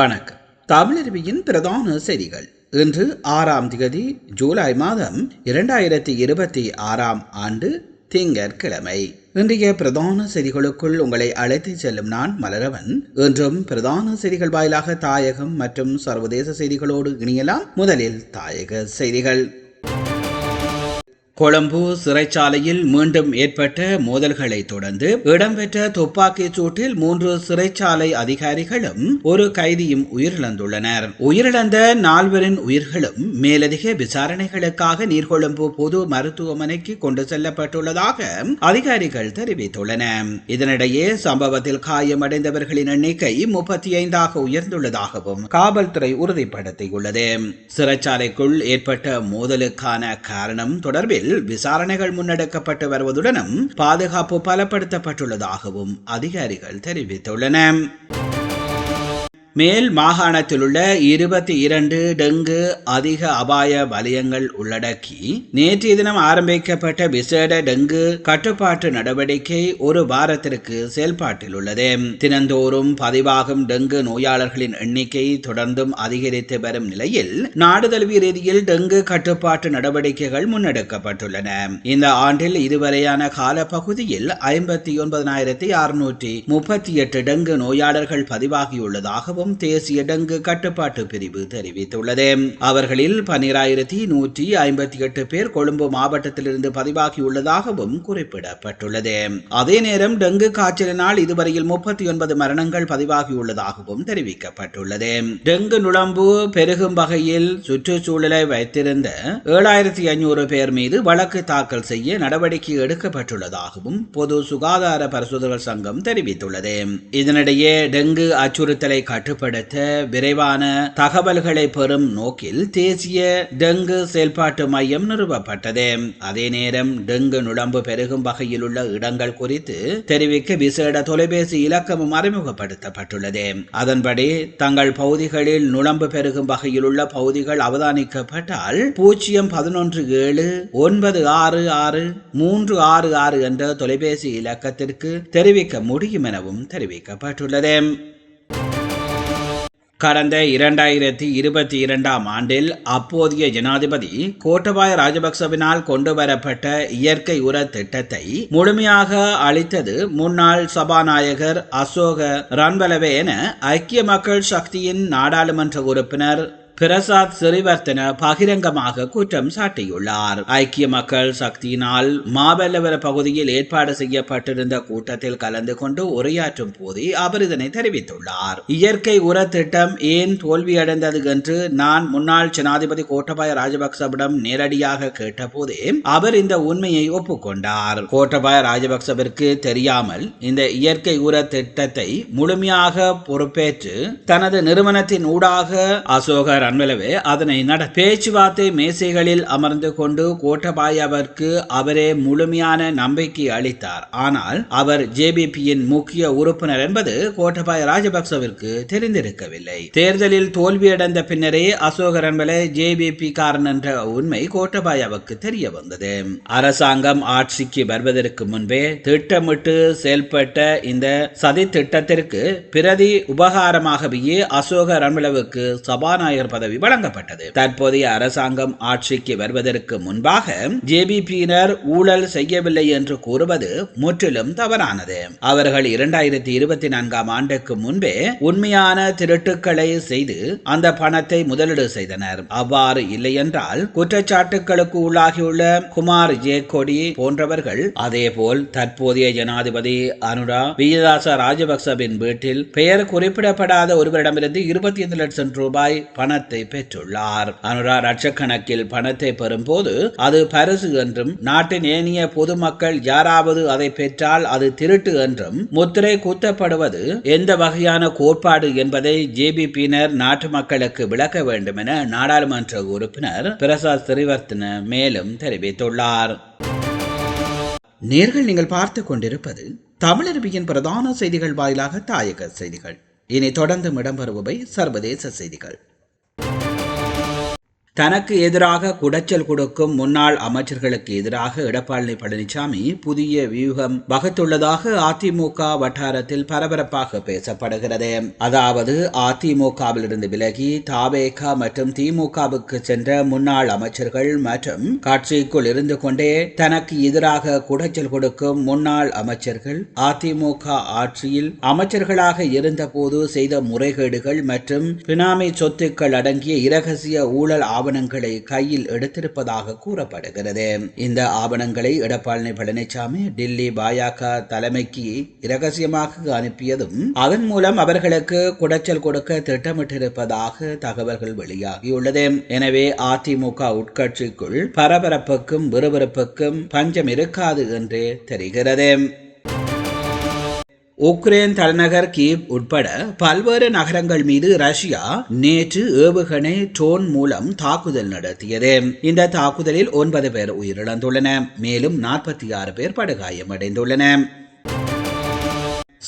வணக்கம். தமிழருவியின் பிரதான செய்திகள். இன்று 6ஆம் தேதி ஜூலை மாதம் 2026ஆம் ஆண்டு திங்கட்கிழமை. இன்றைய பிரதான செய்திகளுக்குள் உங்களை அழைத்து செல்லும் நான் மலரவன். இன்றும் பிரதான செய்திகள் வாயிலாக தாயகம் மற்றும் சர்வதேச செய்திகளோடு இணையலாம். முதலில் தாயக செய்திகள். கொழும்பு சிறைச்சாலையில் மீண்டும் ஏற்பட்ட மோதல்களை தொடர்ந்து இடம்பெற்ற துப்பாக்கிச் சூட்டில் 3 சிறைச்சாலை அதிகாரிகளும் ஒரு கைதியும் உயிரிழந்துள்ளனர். உயிரிழந்த 4 உயிர்களும் மேலதிக விசாரணைகளுக்காக நீர்கொழும்பு பொது மருத்துவமனைக்கு கொண்டு செல்லப்பட்டுள்ளதாக அதிகாரிகள் தெரிவித்துள்ளனர். இதனிடையே சம்பவத்தில் காயமடைந்தவர்களின் எண்ணிக்கை 35ஆக உயர்ந்துள்ளதாகவும் காவல்துறை உறுதிப்படுத்தியுள்ளது. சிறைச்சாலைக்குள் ஏற்பட்ட மோதலுக்கான காரணம் தொடர்பில் விசாரணைகள் முன்னெடுக்கப்பட்டு வருவதுடனும் பாதுகாப்பு பலப்படுத்தப்பட்டுள்ளதாகவும் அதிகாரிகள் தெரிவித்துள்ளனர். மேல் மாகாணத்தில் உள்ள 22 டெங்கு அதிக அபாய வலயங்கள் உள்ளடக்கி நேற்றைய தினம் ஆரம்பிக்கப்பட்ட விசேட டெங்கு கட்டுப்பாட்டு நடவடிக்கை ஒரு வாரத்திற்கு செயல்பாட்டில் உள்ளது. தினந்தோறும் பதிவாகும் டெங்கு நோயாளர்களின் எண்ணிக்கை தொடர்ந்தும் அதிகரித்து வரும் நிலையில் நாடு தழுவிய ரீதியில் டெங்கு கட்டுப்பாட்டு நடவடிக்கைகள் முன்னெடுக்கப்பட்டுள்ளன. இந்த ஆண்டில் இதுவரையான காலப்பகுதியில் 59,638 டெங்கு நோயாளர்கள் பதிவாகியுள்ளதாகவும் தேசிய டெங்கு கட்டுப்பாட்டு பிரிவு தெரிவித்துள்ளது. அவர்களில் 12,158 பேர் கொழும்பு மாவட்டத்திலிருந்து பதிவாகியுள்ளதாகவும் குறிப்பிடப்பட்டுள்ளது. அதே நேரம் டெங்கு காய்ச்சலினால் இதுவரையில் 39 மரணங்கள் பதிவாகியுள்ளதாகவும் தெரிவிக்கப்பட்டுள்ளது. டெங்கு நுளம்பு பெருகும் வகையில் சுற்றுச்சூழலை வைத்திருந்த 7,500 பேர் மீது வழக்கு தாக்கல் செய்ய நடவடிக்கை எடுக்கப்பட்டுள்ளதாகவும் பொது சுகாதார பரிசோதகர் சங்கம் தெரிவித்துள்ளது. இதனிடையே டெங்கு அச்சுறுத்தலை கட்டுப்படுத்த விரைவான தகவல்களை பெறும் நோக்கில் தேசிய டெங்கு செயல்பாட்டு மையம் நிறுவப்பட்டது. அதே நேரம் டெங்கு நுளம்பு பெருகும் வகையில் உள்ள இடங்கள் குறித்து தெரிவிக்க விசேட தொலைபேசி இலக்கமும் அறிமுகப்படுத்தப்பட்டுள்ளது. அதன்படி தங்கள் பகுதிகளில் நுளம்பு பெருகும் வகையில் உள்ள பகுதிகள் அவதானிக்கப்பட்டால் 0117966 என்ற தொலைபேசி இலக்கத்திற்கு தெரிவிக்க முடியும் எனவும் தெரிவிக்கப்பட்டுள்ளது. கடந்த 2022ஆம் ஆண்டில் அப்போதைய ஜனாதிபதி கோட்டபாய ராஜபக்சவினால் கொண்டுவரப்பட்ட இயற்கை உர திட்டத்தை முழுமையாக அளித்தது முன்னாள் சபாநாயகர் அசோக ரன்பலவே என ஐக்கிய மக்கள் சக்தியின் நாடாளுமன்ற உறுப்பினர் பிரசாத் சிறிவர்த்தன பகிரங்கமாக குற்றம் சாட்டியுள்ளார். ஐக்கிய மக்கள் சக்தியினால் மாபெல்லவர பகுதியில் ஏற்பாடு செய்யப்பட்டிருந்த கூட்டத்தில் கலந்து கொண்டு உரையாற்றும் போதே அவர் இதனை தெரிவித்துள்ளார். இயற்கை உர திட்டம் ஏன் தோல்வியடைந்தது என்று நான் முன்னாள் ஜனாதிபதி கோட்டபாய ராஜபக்சவிடம் நேரடியாக கேட்டபோதே அவர் இந்த உண்மையை ஒப்புக்கொண்டார். கோட்டபாய ராஜபக்சவிற்கு தெரியாமல் இந்த இயற்கை உர திட்டத்தை முழுமையாக பொறுப்பேற்று தனது நிறுவனத்தின் ஊடாக அசோகர் அதனை பேச்சுவார்த்தை மேசைகளில் அமர்ந்து கொண்டு கோட்டபாயவிற்கு அவரே முழுமையான நம்பிக்கை அளித்தார். ஆனால் அவர் ஜேபிபியின் முக்கிய உறுப்பினர் என்பது கோட்டபாய ராஜபக்சவிற்கு தெரிந்திருக்கவில்லை. தேர்தலில் தோல்வியடைந்த பின்னரே அசோக ரன்பல ஜேபிபி காரன் என்ற உண்மை கோட்டபாயவுக்கு தெரிய வந்தது. அரசாங்கம் ஆட்சிக்கு வருவதற்கு முன்பே திட்டமிட்டு செயல்பட்ட இந்த சதி திட்டத்திற்கு பிரதி உபகாரமாகவே அசோக ரன்பலவுக்கு சபாநாயகர் பதவி வழங்கப்பட்டது. தற்போதைய அரசாங்கம் ஆட்சிக்கு வருவதற்கு முன்பாக ஜேபிபியினர் ஊழல் செய்யவில்லை என்று கூறுவது முற்றிலும் தவறானது. அவர்கள் 2024ஆம் ஆண்டுக்கு முன்பே உண்மையான திருட்டுக்களை செய்து அந்த பணத்தை முதலீடு செய்தனர். அவ்வாறு இல்லை என்றால் குற்றச்சாட்டுகளுக்கு உள்ளாகியுள்ள குமார் ஜேகொடி போன்றவர்கள் அதேபோல் தற்போதைய ஜனாதிபதி அனுரா விஜயதாச ராஜபக்சவின் வீட்டில் பெயர் குறிப்பிடப்படாத ஒருவரிடமிருந்து 25 லட்சம் ரூபாய் பணத்தை பெற்றுள்ளார். அனுரா லட்சக்கணக்கில் பணத்தை பெறும் போது அது பரிசு என்றும் நாட்டின் ஏனைய பொதுமக்கள் யாராவது அதை பெற்றால் அது திருட்டு என்றும் முத்திரை குத்தப்படுவது எந்த வகையான கோட்பாடு என்பதை ஜேபிபியினர் நாட்டு மக்களுக்கு விளக்க வேண்டும் என நாடாளுமன்ற உறுப்பினர் பிரசாத் சிறிவர்த்தன மேலும் தெரிவித்துள்ளார். நேர்கள் நீங்கள் பார்த்துக் கொண்டிருப்பது தமிழருவியின் பிரதான செய்திகள் வாயிலாக தாயக செய்திகள். இனி தொடர்ந்து இடம்பெறுபவை சர்வதேச செய்திகள். தனக்கு எதிராக குடைச்சல் கொடுக்கும் முன்னாள் அமைச்சர்களுக்கு எதிராக எடப்பாடி பழனிசாமி புதிய வியூகம் வகுத்துள்ளதாக அதிமுக வட்டாரத்தில் பரபரப்பாக பேசப்படுகிறது. அதாவது அதிமுகவில் இருந்து விலகி தாவேகா மற்றும் திமுகவுக்கு சென்ற முன்னாள் அமைச்சர்கள் மற்றும் கட்சிக்குள் இருந்து கொண்டே தனக்கு எதிராக குடைச்சல் கொடுக்கும் முன்னாள் அமைச்சர்கள் அதிமுக ஆட்சியில் அமைச்சர்களாக இருந்தபோது செய்த முறைகேடுகள் மற்றும் பினாமி சொத்துக்கள் அடங்கிய இரகசிய ஊழல் ஆவணங்களை கையில் எடுத்திருப்பதாக கூறப்படுகிறது. இந்த ஆவணங்களை எடப்பாடி பழனிசாமி டில்லி பாஜக தலைமைக்கு இரகசியமாக அனுப்பியதும் அதன் மூலம் அவர்களுக்கு குடைச்சல் கொடுக்க திட்டமிட்டிருப்பதாக தகவல்கள் வெளியாகியுள்ளது. எனவே அதிமுக உட்கட்சிக்குள் பரபரப்புக்கும் விறுவிறுப்புக்கும் பஞ்சம் இருக்காது என்றே தெரிகிறது. உக்ரைன் தலைநகர் கீவ் உட்பட பல்வேறு நகரங்கள் மீது ரஷ்யா நேற்று ஏவுகணை ட்ரோன் மூலம் தாக்குதல் நடத்தியது. இந்த தாக்குதலில் 9 பேர் உயிரிழந்துள்ளனர், மேலும் 46 பேர் படுகாயமடைந்துள்ளனர்.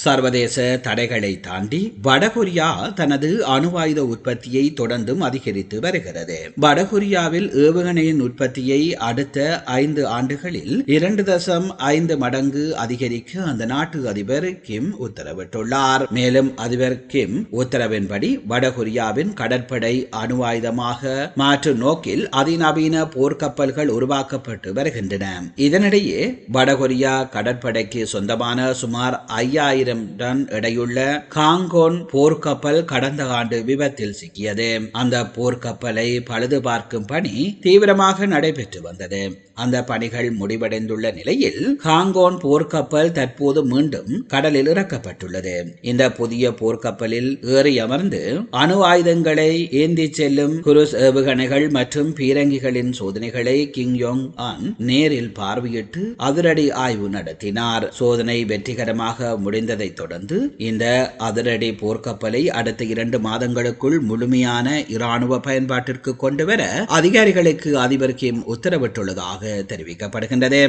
சர்வதேச தடைகளை தாண்டி வடகொரியா தனது அணு ஆயுத உற்பத்தியை தொடர்ந்தும் அதிகரித்து வருகிறது. வடகொரியாவில் ஏவுகணையின் உற்பத்தியை அடுத்த 5 ஆண்டுகளில் 2.5 மடங்கு அதிகரிக்க அந்த நாட்டு அதிபர் கிம் உத்தரவிட்டுள்ளார். மேலும் அதிபர் கிம் உத்தரவின்படி வடகொரியாவின் கடற்படை அணு ஆயுதமாக மாற்றும் நோக்கில் அதிநவீன போர்க்கப்பல்கள் உருவாக்கப்பட்டு வருகின்றன. இதனிடையே வடகொரியா கடற்படைக்கு சொந்தமான சுமார் 5000 டன் எடையுள்ள காங்கோன் போர்க்கப்பல் கடந்த ஆண்டு விபத்தில் சிக்கியது. அந்த போர்க்கப்பலை பழுது பார்க்கும் பணி தீவிரமாக நடைபெற்று வந்தது. அந்த பணிகள் முடிவடைந்துள்ள நிலையில் காங்கோன் போர்க்கப்பல் தற்போது மீண்டும் கடலில் இறக்கப்பட்டுள்ளது. இந்த புதிய போர்க்கப்பலில் ஏறி அமர்ந்து அணு ஆயுதங்களை ஏந்தி செல்லும் குரூஸ் ஏவுகணைகள் மற்றும் பீரங்கிகளின் சோதனைகளை கிம் யோங் அன் நேரில் பார்வையிட்டு அதிரடி ஆய்வு நடத்தினார். சோதனை வெற்றிகரமாக முடிந்ததை தொடர்ந்து இந்த அதிரடி போர்க்கப்பலை அடுத்த 2 மாதங்களுக்குள் முழுமையான இராணுவ பயன்பாட்டிற்கு கொண்டுவர அதிகாரிகளுக்கு அதிபர் கிம் உத்தரவிட்டுள்ளதாக தெரிவிக்கப்படுகின்றது.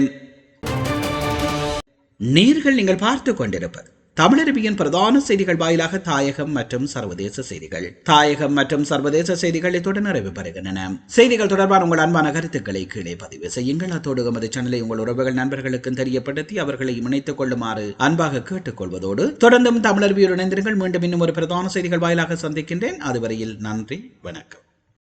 நீங்கள் பார்த்துக் கொண்டிருப்பது தமிழருவியின் பிரதான செய்திகள் வாயிலாக தாயகம் மற்றும் சர்வதேச செய்திகள். தாயகம் மற்றும் சர்வதேச செய்திகள் இத்துடன் நிறைவு பெறுகின்றன. செய்திகள் தொடர்பான உங்கள் அன்பான கருத்துக்களை கீழே பதிவு செய்யுங்கள். அத்தோடு எமது சேனலை உங்கள் உறவுகள் நண்பர்களுக்கு தெரியப்படுத்தி அவர்களை இணைத்துக் கொள்ளுமாறு அன்பாக கேட்டுக்கொள்வதோடு தொடர்ந்தும் தமிழருவியோடு இணைந்திருங்கள். மீண்டும் இன்னும் ஒரு பிரதான செய்திகள் வாயிலாக சந்திக்கின்றேன். அதுவரையில் நன்றி, வணக்கம்.